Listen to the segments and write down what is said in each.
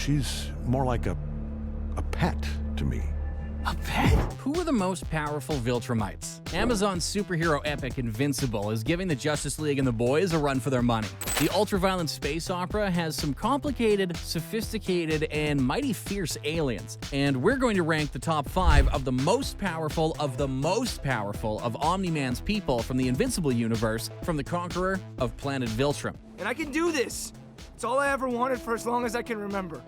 She's more like a pet to me. A pet? Who are the most powerful Viltrumites? Amazon's superhero epic Invincible is giving the Justice League and the boys a run for their money. The ultraviolent space opera has some complicated, sophisticated, and mighty fierce aliens, and we're going to rank the top 5 of the most powerful of Omni-Man's people from the Invincible universe from the conqueror of planet Viltrum. And I can do this! It's all I ever wanted for as long as I can remember.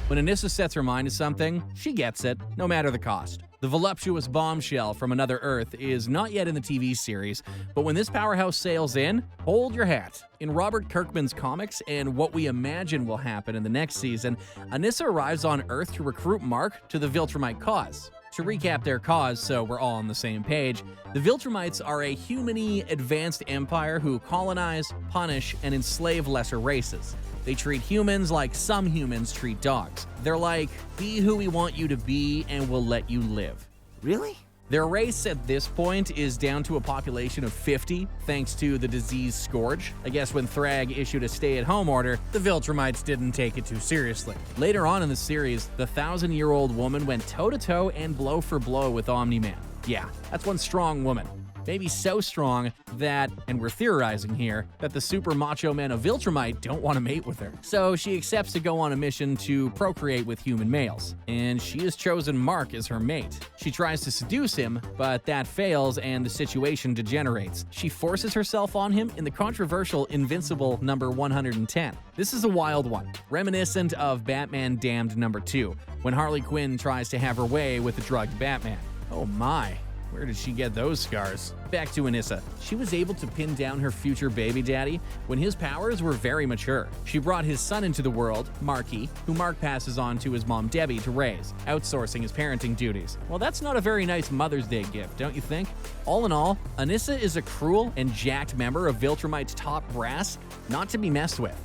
When Anissa sets her mind to something, she gets it, no matter the cost. The voluptuous bombshell from another Earth is not yet in the TV series, but when this powerhouse sails in, hold your hat. In Robert Kirkman's comics and what we imagine will happen in the next season, Anissa arrives on Earth to recruit Mark to the Viltrumite cause. To recap their cause so we're all on the same page, the Viltrumites are a human-y advanced empire who colonize, punish, and enslave lesser races. They treat humans like some humans treat dogs. They're like, be who we want you to be and we'll let you live. Really? Their race at this point is down to a population of 50, thanks to the disease Scourge. I guess when Thragg issued a stay-at-home order, the Viltrumites didn't take it too seriously. Later on in the series, the 1,000-year-old woman went toe-to-toe and blow for blow with Omni-Man. Yeah, that's one strong woman. Maybe so strong that, and we're theorizing here, that the super macho men of Viltrumite don't want to mate with her. So she accepts to go on a mission to procreate with human males, and she has chosen Mark as her mate. She tries to seduce him, but that fails and the situation degenerates. She forces herself on him in the controversial Invincible number 110. This is a wild one, reminiscent of Batman Damned number 2, when Harley Quinn tries to have her way with the drugged Batman. Oh my. Where did she get those scars? Back to Anissa. She was able to pin down her future baby daddy when his powers were very mature. She brought his son into the world, Marky, who Mark passes on to his mom Debbie to raise, outsourcing his parenting duties. Well, that's not a very nice Mother's Day gift, don't you think? All in all, Anissa is a cruel and jacked member of Viltrumite's top brass, not to be messed with.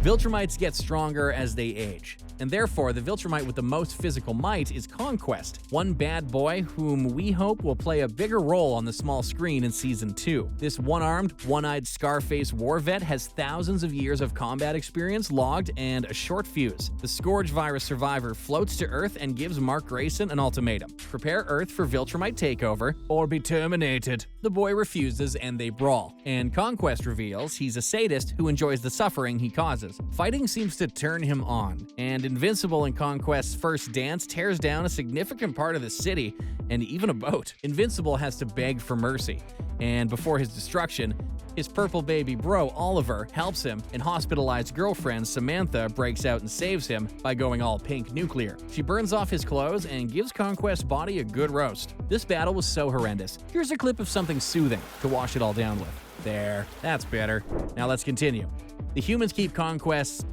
Viltrumites get stronger as they age, and therefore the Viltrumite with the most physical might is Conquest, one bad boy whom we hope will play a bigger role on the small screen in Season 2. This one-armed, one-eyed Scarface war vet has thousands of years of combat experience logged and a short fuse. The Scourge virus survivor floats to Earth and gives Mark Grayson an ultimatum. Prepare Earth for Viltrumite takeover or be terminated. The boy refuses and they brawl, and Conquest reveals he's a sadist who enjoys the suffering he causes. Fighting seems to turn him on, and Invincible in Conquest's first dance tears down a significant part of the city and even a boat. Invincible has to beg for mercy, and before his destruction, his purple baby bro, Oliver, helps him, and hospitalized girlfriend, Samantha, breaks out and saves him by going all pink nuclear. She burns off his clothes and gives Conquest's body a good roast. This battle was so horrendous. Here's a clip of something soothing to wash it all down with. There, that's better. Now let's continue. The humans keep Conquest's,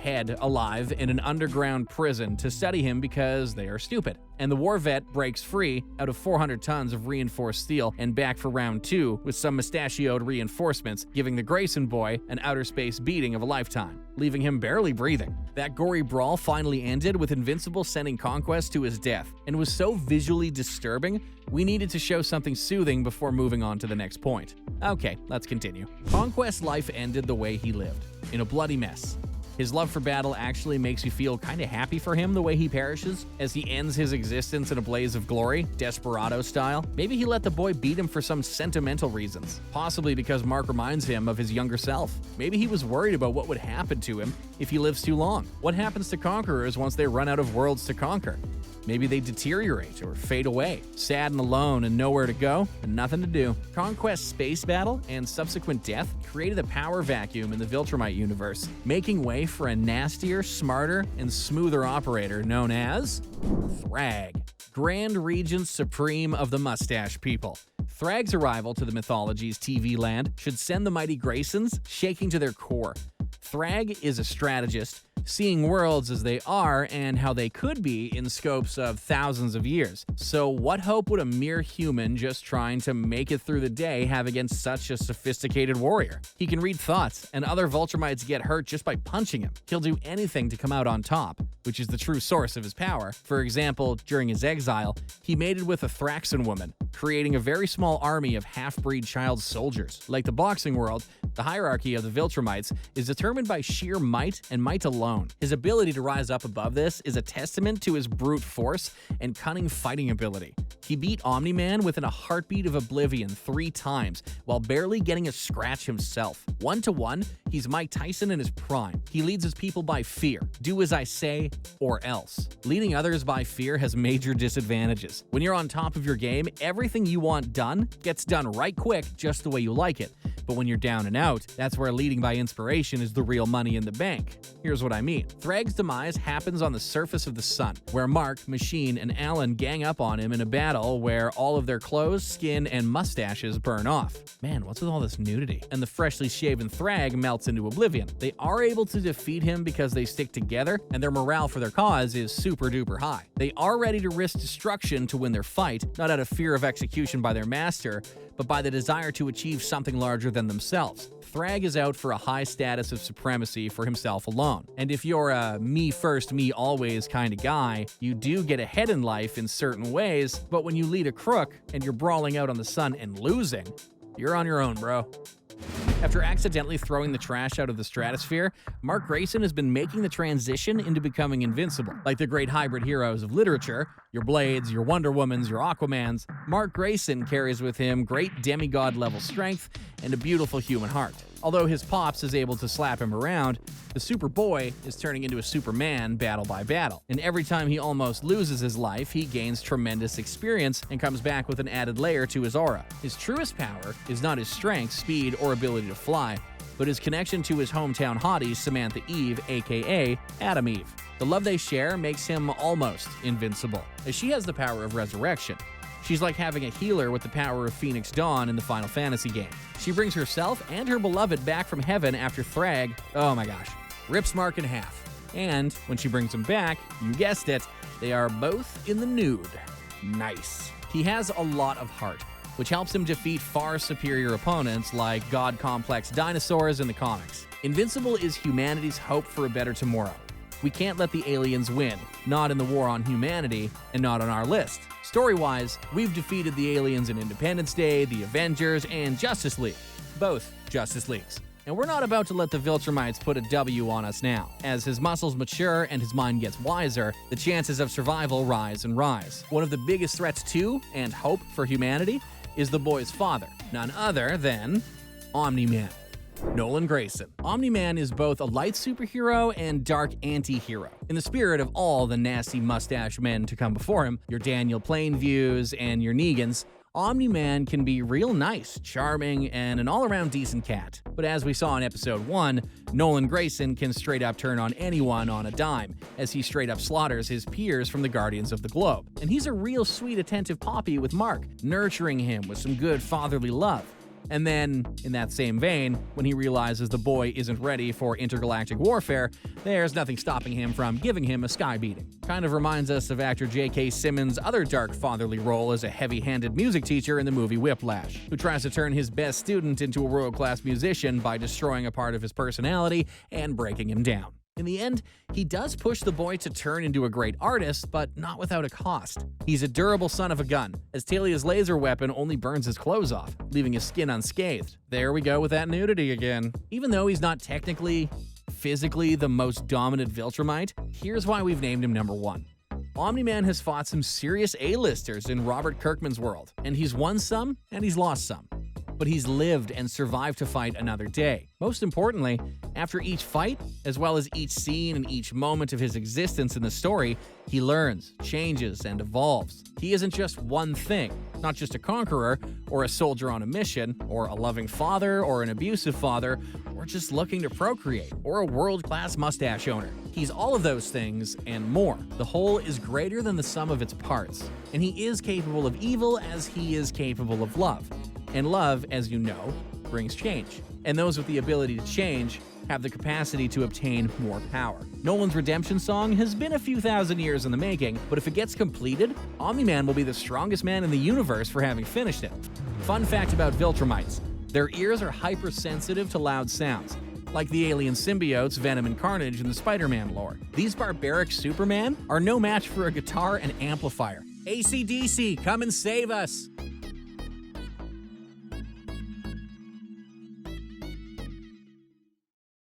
head alive in an underground prison to study him because they are stupid. And the war vet breaks free out of 400 tons of reinforced steel and back for round 2 with some mustachioed reinforcements, giving the Grayson boy an outer space beating of a lifetime, leaving him barely breathing. That gory brawl finally ended with Invincible sending Conquest to his death, and was so visually disturbing, we needed to show something soothing before moving on to the next point. Okay, let's continue. Conquest's life ended the way he lived, in a bloody mess. His love for battle actually makes you feel kinda happy for him the way he perishes, as he ends his existence in a blaze of glory, Desperado style. Maybe he let the boy beat him for some sentimental reasons, possibly because Mark reminds him of his younger self. Maybe he was worried about what would happen to him if he lives too long. What happens to conquerors once they run out of worlds to conquer? Maybe they deteriorate or fade away, sad and alone and nowhere to go and nothing to do. Conquest's space battle and subsequent death created a power vacuum in the Viltrumite universe, making way for a nastier, smarter, and smoother operator known as Thragg, Grand Regent Supreme of the Mustache People. Thragg's arrival to the mythology's TV land should send the mighty Graysons shaking to their core. Thragg is a strategist, seeing worlds as they are and how they could be in scopes of thousands of years. So what hope would a mere human just trying to make it through the day have against such a sophisticated warrior? He can read thoughts, and other Viltrumites get hurt just by punching him. He'll do anything to come out on top, which is the true source of his power. For example, during his exile, he mated with a Thraxan woman, creating a very small army of half-breed child soldiers. Like the boxing world, The hierarchy of the Viltrumites is determined by sheer might and might alone. His ability to rise up above this is a testament to his brute force and cunning fighting ability. He beat Omni-Man within a heartbeat of oblivion 3 times, while barely getting a scratch himself. 1-to-1, he's Mike Tyson in his prime. He leads his people by fear. Do as I say, or else. Leading others by fear has major disadvantages. When you're on top of your game, everything you want done gets done right quick, just the way you like it. But when you're down and out, that's where leading by inspiration is the real money in the bank. Here's what I mean. Thragg's demise happens on the surface of the sun, where Mark, Machine, and Alan gang up on him in a battle where all of their clothes, skin, and mustaches burn off. Man, what's with all this nudity? And the freshly shaven Thragg melts into oblivion. They are able to defeat him because they stick together, and their morale for their cause is super duper high. They are ready to risk destruction to win their fight, not out of fear of execution by their master, but by the desire to achieve something larger than themselves. Thragg is out for a high status of supremacy for himself alone. And if you're a me first, me always kind of guy, you do get ahead in life in certain ways, but when you lead a crook and you're brawling out on the sun and losing, you're on your own, bro. After accidentally throwing the trash out of the stratosphere, Mark Grayson has been making the transition into becoming invincible. Like the great hybrid heroes of literature, your Blades, your Wonder Womans, your Aquamans, Mark Grayson carries with him great demigod-level strength and a beautiful human heart. Although his pops is able to slap him around, the Superboy is turning into a Superman battle by battle. And every time he almost loses his life, he gains tremendous experience and comes back with an added layer to his aura. His truest power is not his strength, speed, or ability to fly, but his connection to his hometown hottie, Samantha Eve, aka Adam Eve. The love they share makes him almost invincible, as she has the power of resurrection. She's like having a healer with the power of Phoenix Dawn in the Final Fantasy game. She brings herself and her beloved back from heaven after Thragg, oh my gosh, rips Mark in half. And when she brings him back, you guessed it, they are both in the nude. Nice. He has a lot of heart, which helps him defeat far superior opponents like god-complex dinosaurs in the comics. Invincible is humanity's hope for a better tomorrow. We can't let the aliens win, not in the war on humanity, and not on our list. Story-wise, we've defeated the aliens in Independence Day, the Avengers, and Justice League. Both Justice Leagues. And we're not about to let the Viltrumites put a W on us now. As his muscles mature and his mind gets wiser, the chances of survival rise and rise. One of the biggest threats to, and hope for humanity, is the boy's father, none other than Omni-Man. Nolan Grayson. Omni-Man is both a light superhero and dark anti-hero. In the spirit of all the nasty mustache men to come before him, your Daniel Plainviews and your Negans, Omni-Man can be real nice, charming, and an all-around decent cat. But as we saw in episode 1, Nolan Grayson can straight up turn on anyone on a dime, as he straight up slaughters his peers from the Guardians of the Globe. And he's a real sweet, attentive poppy with Mark, nurturing him with some good fatherly love. And then, in that same vein, when he realizes the boy isn't ready for intergalactic warfare, there's nothing stopping him from giving him a sky beating. Kind of reminds us of actor J.K. Simmons' other dark fatherly role as a heavy-handed music teacher in the movie Whiplash, who tries to turn his best student into a world-class musician by destroying a part of his personality and breaking him down. In the end, he does push the boy to turn into a great artist, but not without a cost. He's a durable son of a gun, as Talia's laser weapon only burns his clothes off, leaving his skin unscathed. There we go with that nudity again. Even though he's not technically, physically the most dominant Viltrumite, here's why we've named him number 1. Omni-Man has fought some serious A-listers in Robert Kirkman's world, and he's won some and he's lost some. But he's lived and survived to fight another day. Most importantly, after each fight, as well as each scene and each moment of his existence in the story, he learns, changes, and evolves. He isn't just one thing, not just a conqueror, or a soldier on a mission, or a loving father, or an abusive father, or just looking to procreate, or a world-class mustache owner. He's all of those things and more. The whole is greater than the sum of its parts, and he is capable of evil as he is capable of love. And love, as you know, brings change. And those with the ability to change have the capacity to obtain more power. Nolan's redemption song has been a few thousand years in the making, but if it gets completed, Omni-Man will be the strongest man in the universe for having finished it. Fun fact about Viltrumites: their ears are hypersensitive to loud sounds, like the alien symbiotes Venom and Carnage in the Spider-Man lore. These barbaric Superman are no match for a guitar and amplifier. AC/DC, come and save us!